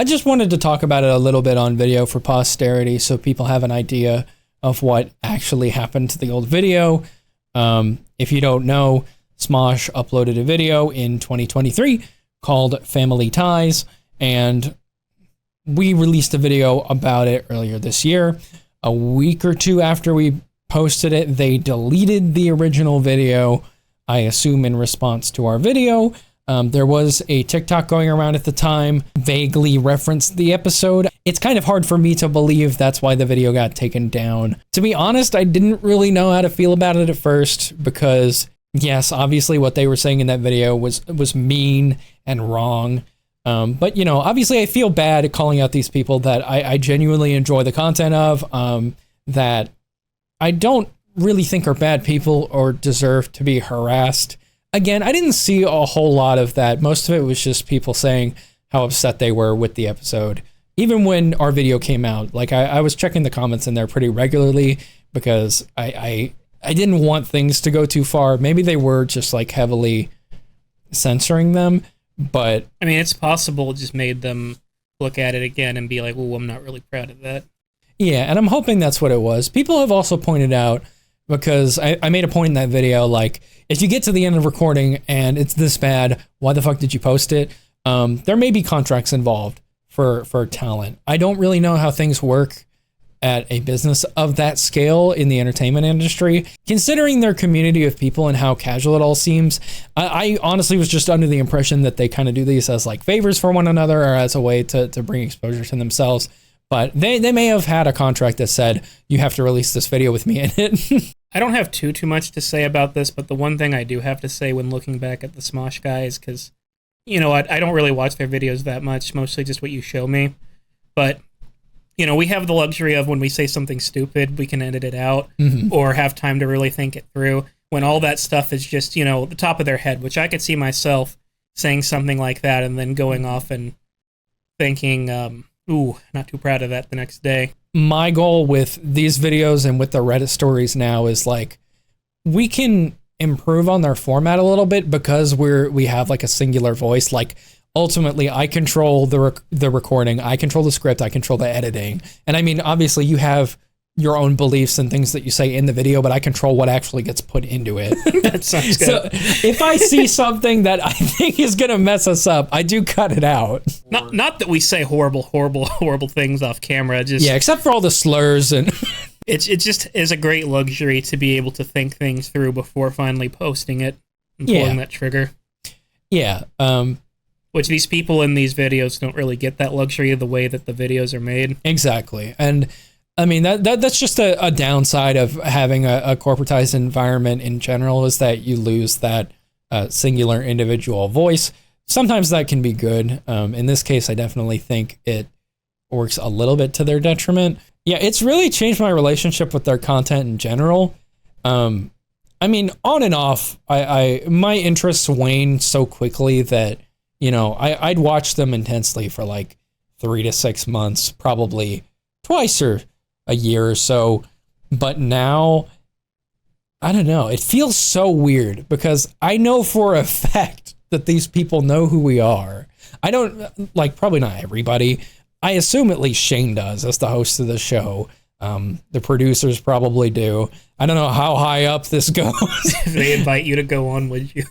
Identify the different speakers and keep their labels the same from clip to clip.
Speaker 1: I just wanted to talk about it a little bit on video for posterity so people have an idea of what actually happened to the old video. If you don't know, Smosh uploaded a video in 2023 called Family Ties, and we released a video about it earlier this year. A week or two after we posted it, they deleted the original video, I assume in response to our video. There was a TikTok going around at the time, vaguely referenced the episode. It's kind of hard for me to believe that's why the video got taken down. To be honest, I didn't really know how to feel about it at first because, yes, obviously what they were saying in that video was mean and wrong. But, you know, obviously I feel bad calling out these people that I genuinely enjoy the content of, that I don't really think are bad people or deserve to be harassed. Again, I didn't see a whole lot of that. Most of it was just people saying how upset they were with the episode. Even when our video came out, like I was checking the comments in there pretty regularly because I didn't want things to go too far. Maybe they were just like heavily censoring them, but
Speaker 2: I mean, it's possible it just made them look at it again and be like, "Oh, I'm not really proud of that."
Speaker 1: Yeah, and I'm hoping that's what it was. People have also pointed out, because I made a point in that video, like, if you get to the end of recording and it's this bad, why the fuck did you post it? There may be contracts involved for talent. I don't really know how things work at a business of that scale in the entertainment industry. Considering their community of people and how casual it all seems, I honestly was just under the impression that they kind of do these as like favors for one another or as a way to bring exposure to themselves. But they may have had a contract that said, you have to release this video with me in it.
Speaker 2: I don't have too much to say about this, but the one thing I do have to say when looking back at the Smosh guys, because, you know, I don't really watch their videos that much, mostly just what you show me. But, you know, we have the luxury of when we say something stupid, we can edit it out or have time to really think it through. When all that stuff is just, you know, the top of their head, which I could see myself saying something like that and then going off and thinking, ooh, not too proud of that the next day.
Speaker 1: My goal with these videos and with the Reddit stories now is like, we can improve on their format a little bit because we have like a singular voice. Like ultimately I control the recording, I control the script, I control the editing. And I mean, obviously you have your own beliefs and things that you say in the video, but I control what actually gets put into it.
Speaker 2: That sounds good.
Speaker 1: So if I see something that I think is going to mess us up, I do cut it out.
Speaker 2: Not that we say horrible things off camera. Just
Speaker 1: yeah, except for all the slurs and...
Speaker 2: It just is a great luxury to be able to think things through before finally posting it and pulling that trigger.
Speaker 1: Yeah.
Speaker 2: Which these people in these videos don't really get that luxury of the way that the videos are made.
Speaker 1: Exactly. And I mean, that's just a downside of having a corporatized environment in general, is that you lose that singular individual voice. Sometimes that can be good. In this case, I definitely think it works a little bit to their detriment. Yeah, it's really changed my relationship with their content in general. I mean, on and off, my interests waned so quickly that, you know, I'd watch them intensely for like 3 to 6 months, probably twice or a year or so. But now, I don't know, it feels so weird because I know for a fact that these people know who we are. I don't, like, probably not everybody. I assume at least Shane does as the host of the show. The producers probably do. I don't know how high up this goes.
Speaker 2: If they invite you to go on, would you?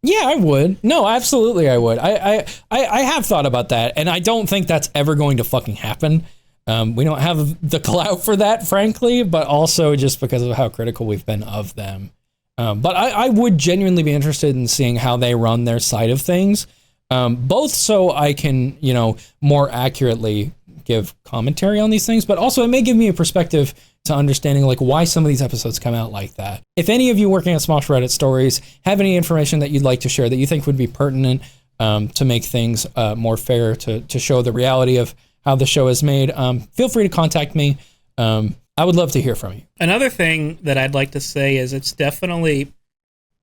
Speaker 1: Yeah, I would. No, absolutely I would. I have thought about that, and I don't think that's ever going to fucking happen. We don't have the clout for that, frankly, but also just because of how critical we've been of them. But I would genuinely be interested in seeing how they run their side of things, both so I can, you know, more accurately give commentary on these things, but also it may give me a perspective to understanding like why some of these episodes come out like that. If any of you working at Smosh Reddit stories have any information that you'd like to share that you think would be pertinent to make things more fair, to show the reality of how the show is made, feel free to contact me. I would love to hear from you.
Speaker 2: Another thing that I'd like to say is it's definitely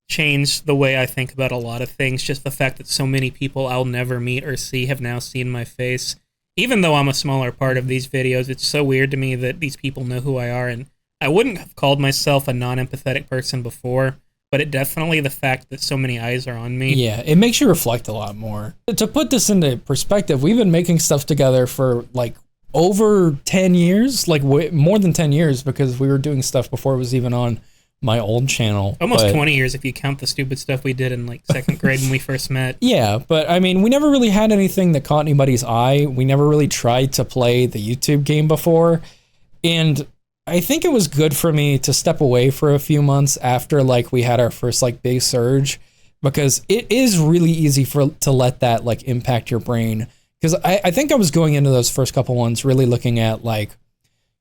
Speaker 2: changed the way I think about a lot of things. Just the fact that so many people I'll never meet or see have now seen my face. Even though I'm a smaller part of these videos, it's so weird to me that these people know who I are. And I wouldn't have called myself a non-empathetic person before, but it definitely the fact that so many eyes are on me.
Speaker 1: Yeah, it makes you reflect a lot more. To put this into perspective, we've been making stuff together for like over 10 years, like more than 10 years, because we were doing stuff before it was even on my old channel.
Speaker 2: Almost 20 years if you count the stupid stuff we did in like second grade when we first met.
Speaker 1: Yeah, but I mean, we never really had anything that caught anybody's eye. We never really tried to play the YouTube game before. And I think it was good for me to step away for a few months after like we had our first like big surge, because it is really easy to let that like impact your brain. Because I think I was going into those first couple ones really looking at like,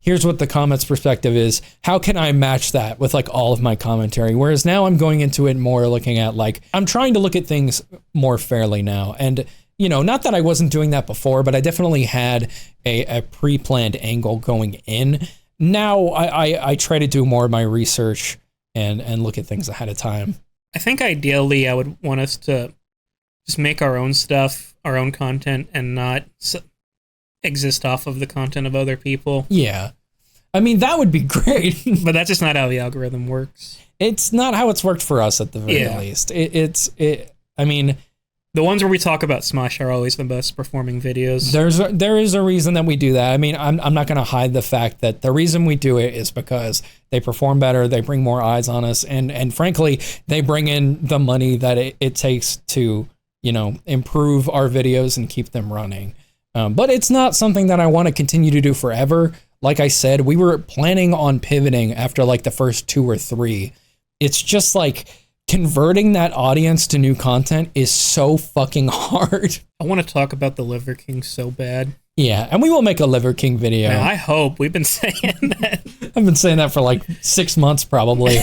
Speaker 1: here's what the comments perspective is. How can I match that with like all of my commentary? Whereas now I'm going into it more looking at like, I'm trying to look at things more fairly now. And, you know, not that I wasn't doing that before, but I definitely had a pre-planned angle going in. Now I try to do more of my research and look at things ahead of time.
Speaker 2: I think ideally I would want us to just make our own stuff, our own content, and not exist off of the content of other people.
Speaker 1: Yeah. I mean, that would be great.
Speaker 2: But that's just not how the algorithm works.
Speaker 1: It's not how it's worked for us at the very least. I mean,
Speaker 2: the ones where we talk about Smosh are always the best performing videos.
Speaker 1: There is a reason that we do that. I mean, I'm not going to hide the fact that the reason we do it is because they perform better, they bring more eyes on us, and frankly, they bring in the money that it takes to, you know, improve our videos and keep them running. But it's not something that I want to continue to do forever. Like I said, we were planning on pivoting after like the first 2 or 3. It's just like converting that audience to new content is so fucking hard.
Speaker 2: I want to talk about the Liver King so bad.
Speaker 1: Yeah, and we will make a Liver King video.
Speaker 2: Man, I hope. We've been saying that.
Speaker 1: I've been saying that for like 6 months probably.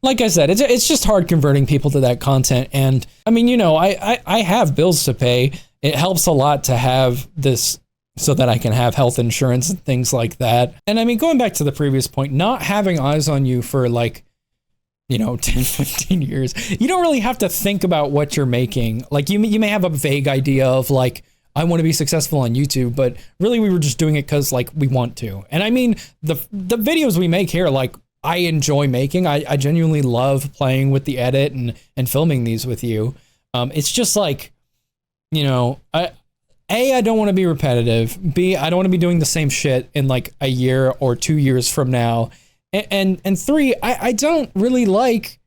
Speaker 1: Like I said, it's just hard converting people to that content. And I mean, you know, I have bills to pay. It helps a lot to have this so that I can have health insurance and things like that. And I mean, going back to the previous point, not having eyes on you for like, you know, 10, 15 years, you don't really have to think about what you're making. Like you may have a vague idea of like, I want to be successful on YouTube, but really we were just doing it because like we want to. And I mean, the videos we make here, like I enjoy making. I genuinely love playing with the edit and filming these with you. It's just like, you know, I don't want to be repetitive. B, I don't want to be doing the same shit in like a year or 2 years from now. And 3, I don't really like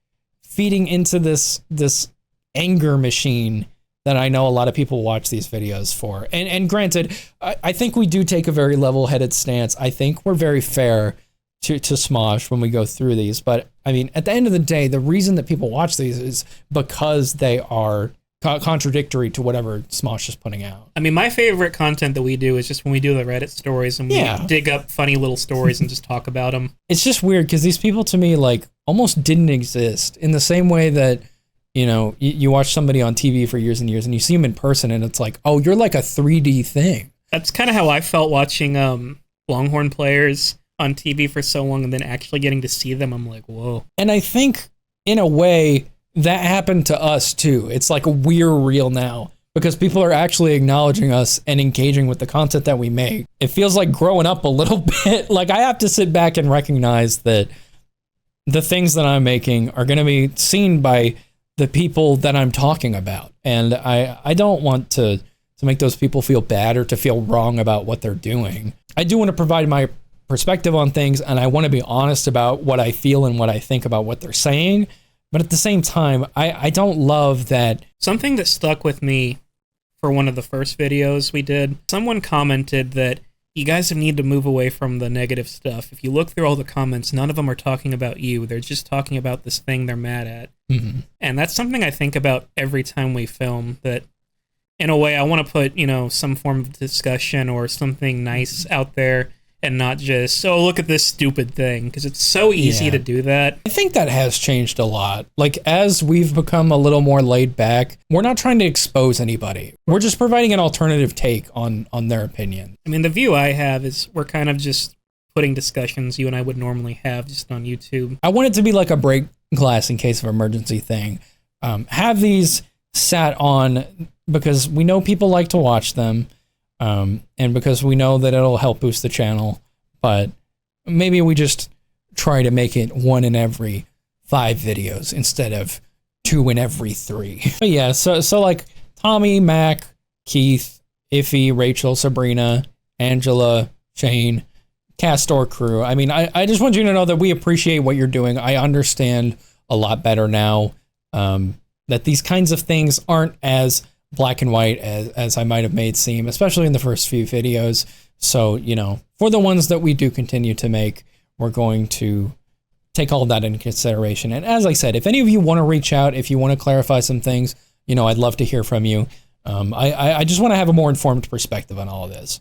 Speaker 1: feeding into this anger machine that I know a lot of people watch these videos for. And granted, I think we do take a very level-headed stance. I think we're very fair to Smosh when we go through these. But I mean, at the end of the day, the reason that people watch these is because they are contradictory to whatever Smosh is putting out.
Speaker 2: I mean, my favorite content that we do is just when we do the Reddit stories and we dig up funny little stories and just talk about them.
Speaker 1: It's just weird because these people to me like almost didn't exist in the same way that, you know, you watch somebody on TV for years and years and you see them in person and it's like, oh, you're like a 3D thing.
Speaker 2: That's kind of how I felt watching Longhorn players on TV for so long and then actually getting to see them. I'm like, whoa.
Speaker 1: And I think in a way that happened to us too. It's like we're real now because people are actually acknowledging us and engaging with the content that we make. It feels like growing up a little bit. Like I have to sit back and recognize that the things that I'm making are going to be seen by the people that I'm talking about. And I don't want to make those people feel bad or to feel wrong about what they're doing. I do want to provide my perspective on things and I want to be honest about what I feel and what I think about what they're saying. But at the same time, I don't love that.
Speaker 2: Something that stuck with me for one of the first videos we did, someone commented that you guys need to move away from the negative stuff. If you look through all the comments, none of them are talking about you. They're just talking about this thing they're mad at.
Speaker 1: Mm-hmm.
Speaker 2: And that's something I think about every time we film, that in a way I want to put, you know, some form of discussion or something nice out there and not just, oh, look at this stupid thing, because it's so easy to do that.
Speaker 1: I think that has changed a lot. Like, as we've become a little more laid back, we're not trying to expose anybody. We're just providing an alternative take on their opinion.
Speaker 2: I mean, the view I have is we're kind of just putting discussions you and I would normally have just on YouTube.
Speaker 1: I want it to be like a break glass in case of emergency thing. Have these sat on because we know people like to watch them. And because we know that it'll help boost the channel, but maybe we just try to make it one in every 5 videos instead of 2 in every 3. But yeah, so like Tommy, Mac, Keith, Iffy, Rachel, Sabrina, Angela, Shane, Castor crew. I mean, I just want you to know that we appreciate what you're doing. I understand a lot better now that these kinds of things aren't as black and white as I might have made seem, especially in the first few videos. So, you know, for the ones that we do continue to make, we're going to take all of that into consideration. And as I said, if any of you want to reach out, if you want to clarify some things, you know, I'd love to hear from you. I just want to have a more informed perspective on all of this.